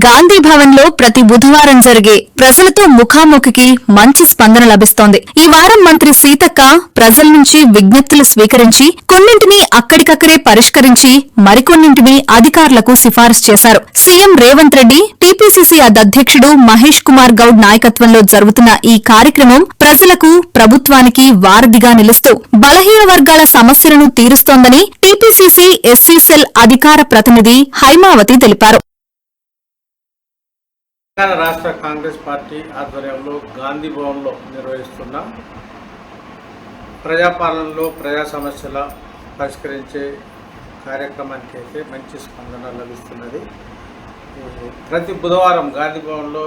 గాంధీ భవన్ లో ప్రతి బుధవారం జరిగే ప్రజలతో ముఖాముఖికి మంచి స్పందన లభిస్తోంది. ఈ వారం మంత్రి సీతక్క ప్రజల నుంచి విజ్ఞప్తులు స్వీకరించి కొన్నింటిని అక్కడికక్కడే పరిష్కరించి మరికొన్నింటిని అధికారులకు సిఫారసు చేశారు. సీఎం రేవంత్ రెడ్డి, టీపీసీసీ అధ్యక్షుడు మహేష్ కుమార్ గౌడ్ నాయకత్వంలో జరుగుతున్న ఈ కార్యక్రమం ప్రజలకు, ప్రభుత్వానికి వారధిగా నిలుస్తూ బలహీన వర్గాల సమస్యలను తీరుస్తోందని టీపీసీసీ ఎస్సీ సెల్ అధికార ప్రతినిధి హైమావతి తెలిపారు. తెలంగాణ రాష్ట్ర కాంగ్రెస్ పార్టీ ఆధ్వర్యంలో గాంధీ భవన్లో నిర్వహిస్తున్న ప్రజాపాలనలో ప్రజా సమస్యల పరిష్కరించే కార్యక్రమానికి అయితే మంచి స్పందన లభిస్తున్నది. ప్రతి బుధవారం గాంధీ భవన్లో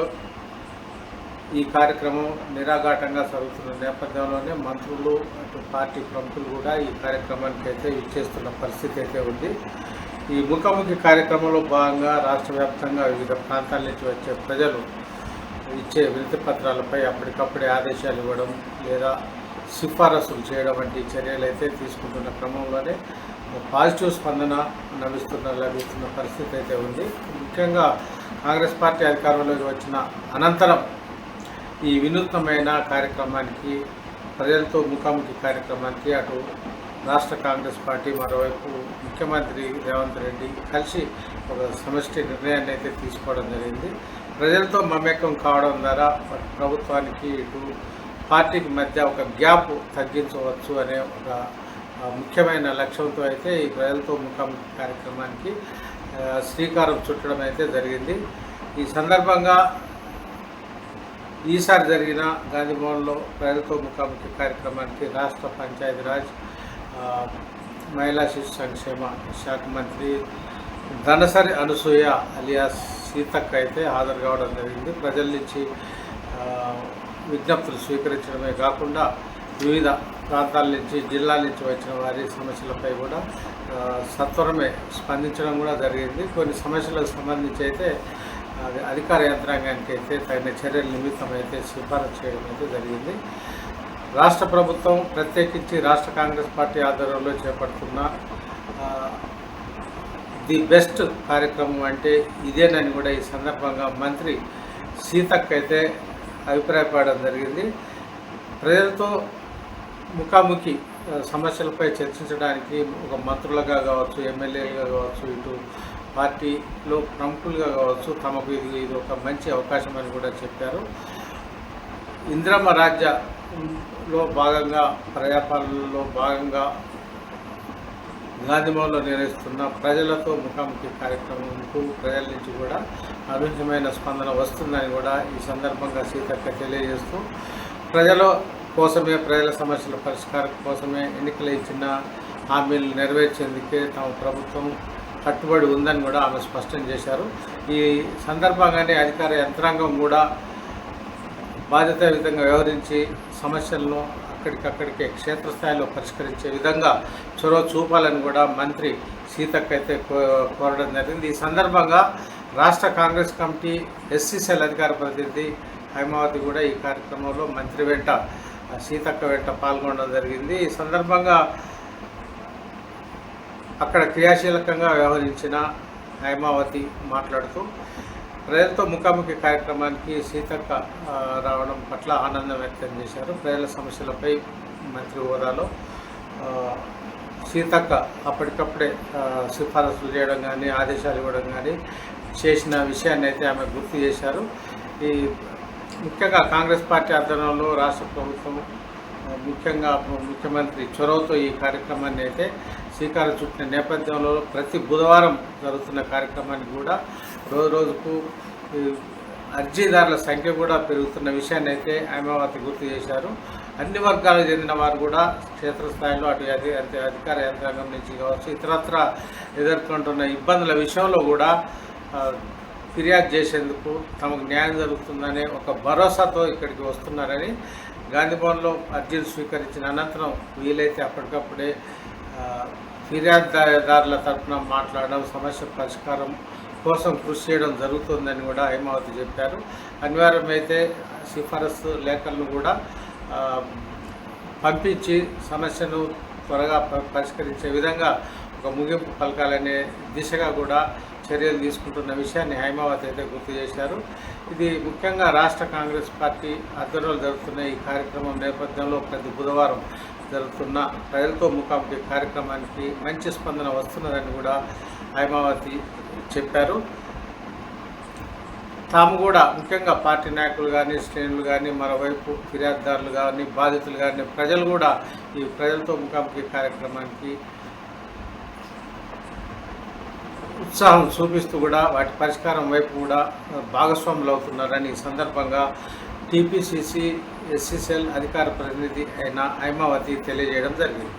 ఈ కార్యక్రమం నిరాఘాటంగా జరుగుతున్న నేపథ్యంలోనే మంత్రులు, అటు పార్టీ ప్రముఖులు కూడా ఈ కార్యక్రమానికి అయితే ఇచ్చేస్తున్న పరిస్థితి అయితే ఉంది. ఈ ముఖాముఖి కార్యక్రమంలో భాగంగా రాష్ట్ర వ్యాప్తంగా వివిధ ప్రాంతాల నుంచి వచ్చే ప్రజలు ఇచ్చే వినతి పత్రాలపై అప్పటికప్పుడే ఆదేశాలు ఇవ్వడం లేదా సిఫారసులు చేయడం వంటి చర్యలు అయితే తీసుకుంటున్న క్రమంలోనే పాజిటివ్ స్పందన లభిస్తున్న పరిస్థితి అయితే ఉంది. ముఖ్యంగా కాంగ్రెస్ పార్టీ అధికారంలోకి వచ్చిన అనంతరం ఈ వినూత్నమైన కార్యక్రమానికి, ప్రజలతో ముఖాముఖి కార్యక్రమానికి అటు రాష్ట్ర కాంగ్రెస్ పార్టీ, మరోవైపు ముఖ్యమంత్రి రేవంత్ రెడ్డి కలిసి ఒక సమష్టి నిర్ణయాన్ని అయితే తీసుకోవడం జరిగింది. ప్రజలతో మమేకం కావడం ద్వారా ప్రభుత్వానికి ఇటు పార్టీకి మధ్య ఒక గ్యాప్ తగ్గించవచ్చు అనే ఒక ముఖ్యమైన లక్ష్యంతో అయితే ఈ ప్రజలతో ముఖాముఖి కార్యక్రమానికి శ్రీకారం చుట్టడం అయితే జరిగింది. ఈ సందర్భంగా ఈసారి జరిగిన గాంధీ భవన్లో ప్రజలతో ముఖాముఖి కార్యక్రమానికి రాష్ట్ర పంచాయతీరాజ్, మహిళా శిశు సంక్షేమ శాఖ మంత్రి ధనసరి అనసూయ అలియాస్ సీతక్క అయితే హాజరు కావడం జరిగింది. ప్రజల నుంచి విజ్ఞప్తులు స్వీకరించడమే కాకుండా వివిధ ప్రాంతాల నుంచి, జిల్లాల నుంచి వచ్చిన వారి సమస్యలపై కూడా సత్వరమే స్పందించడం కూడా జరిగింది. కొన్ని సమస్యలకు సంబంధించి అయితే అధికార యంత్రాంగానికి అయితే తగిన చర్యల నిమిత్తం అయితే సిఫారసు చేయడం అయితే జరిగింది. రాష్ట్ర ప్రభుత్వం ప్రత్యేకించి రాష్ట్ర కాంగ్రెస్ పార్టీ ఆధ్వర్యంలో చేపడుతున్న ది బెస్ట్ కార్యక్రమం అంటే ఇదేనని కూడా ఈ సందర్భంగా మంత్రి సీతక్క అయితే అభిప్రాయపడడం జరిగింది. ప్రజలతో ముఖాముఖి సమస్యలపై చర్చించడానికి ఒక మంత్రులుగా కావచ్చు, ఎమ్మెల్యేలుగా కావచ్చు, ఇటు పార్టీలో ప్రముఖులుగా కావచ్చు తమకు ఇది ఒక మంచి అవకాశం అని కూడా చెప్పారు. ఇందిరమ్మ రాజ్యలో భాగంగా, ప్రజాపాలనలో భాగంగా గాంధీ భవన్లో నిర్వహిస్తున్న ప్రజలతో ముఖాముఖి కార్యక్రమంకు ప్రజల నుంచి కూడా అనూహ్యమైన స్పందన వస్తుందని కూడా ఈ సందర్భంగా సీతక్క తెలియజేస్తూ ప్రజల కోసమే, ప్రజల సమస్యల పరిష్కారం కోసమే ఎన్నికలు ఇచ్చిన హామీలు నెరవేర్చేందుకే తమ ప్రభుత్వం కట్టుబడి ఉందని కూడా ఆమె స్పష్టం చేశారు. ఈ సందర్భంగానే అధికార యంత్రాంగం కూడా బాధ్యతాయుతంగా వ్యవహరించి సమస్యలను అక్కడికక్కడికే క్షేత్రస్థాయిలో పరిష్కరించే విధంగా చొరవ చూపాలని కూడా మంత్రి సీతక్క అయితే కోరడం జరిగింది. ఈ సందర్భంగా రాష్ట్ర కాంగ్రెస్ కమిటీ ఎస్సీ సెల్ అధికార ప్రతినిధి హైమావతి కూడా ఈ కార్యక్రమంలో మంత్రి వెంట, సీతక్క వెంట పాల్గొనడం జరిగింది. ఈ సందర్భంగా అక్కడ క్రియాశీలకంగా వ్యవహరించిన హైమావతి మాట్లాడుతూ ప్రజలతో ముఖాముఖి కార్యక్రమానికి సీతక్క రావడం పట్ల ఆనందం వ్యక్తం చేశారు. ప్రజల సమస్యలపై మంత్రి హోదాలో సీతక్క అప్పటికప్పుడే సిఫారసులు చేయడం కానీ, ఆదేశాలు ఇవ్వడం కానీ చేసిన విషయాన్ని అయితే ఆమె గుర్తు చేశారు. ఈ ముఖ్యంగా కాంగ్రెస్ పార్టీ ఆధ్వర్యంలో రాష్ట్ర ప్రభుత్వం, ముఖ్యంగా ముఖ్యమంత్రి చొరవతో ఈ కార్యక్రమాన్ని అయితే శ్రీకారం చుట్టిన నేపథ్యంలో ప్రతి బుధవారం జరుగుతున్న కార్యక్రమానికి కూడా రోజుకు అర్జీదారుల సంఖ్య కూడా పెరుగుతున్న విషయాన్ని అయితే హైమావతి గుర్తు చేశారు. అన్ని వర్గాలకు చెందిన వారు కూడా క్షేత్రస్థాయిలో అటు అధికార యంత్రాంగం నుంచి కావచ్చు, ఇతరత్ర ఎదుర్కొంటున్న ఇబ్బందుల విషయంలో కూడా ఫిర్యాదు చేసేందుకు తమకు న్యాయం జరుగుతుందనే ఒక భరోసాతో ఇక్కడికి వస్తున్నారని, గాంధీ భవన్లో అర్జీలు స్వీకరించిన అనంతరం వీలైతే అప్పటికప్పుడే ఫిర్యాదుదారుల తరఫున మాట్లాడడం, సమస్య పరిష్కారం కోసం కృషి చేయడం జరుగుతుందని కూడా హైమావతి చెప్పారు. అనివార్యమైతే సిఫారసు లేఖలను కూడా పంపించి సమస్యను త్వరగా పరిష్కరించే విధంగా ఒక ముగింపు పలకాలనే దిశగా కూడా చర్యలు తీసుకుంటున్న విషయాన్ని హైమావతి అయితే గుర్తు చేశారు. ఇది ముఖ్యంగా రాష్ట్ర కాంగ్రెస్ పార్టీ ఆధ్వర్యంలో జరుగుతున్న ఈ కార్యక్రమం నేపథ్యంలో ప్రతి బుధవారం జరుగుతున్న ప్రజలతో ముఖాముఖి కార్యక్రమానికి మంచి స్పందన వస్తున్నదని కూడా హైమావతి చెప్పారు. తాము కూడా ముఖ్యంగా పార్టీ నాయకులు కానీ, శ్రేణులు కానీ, మరోవైపు ఫిర్యాదుదారులు కానీ, బాధితులు కానీ, ప్రజలు కూడా ఈ ప్రజలతో ముఖాముఖి కార్యక్రమానికి ఉత్సాహం చూపిస్తూ కూడా వాటి పరిష్కారం వైపు కూడా భాగస్వాములు అవుతున్నారని ఈ సందర్భంగా టీపీసీసీ ఎస్సీసీఎల్ అధికార ప్రతినిధి అయిన హైమావతి తెలియజేయడం జరిగింది.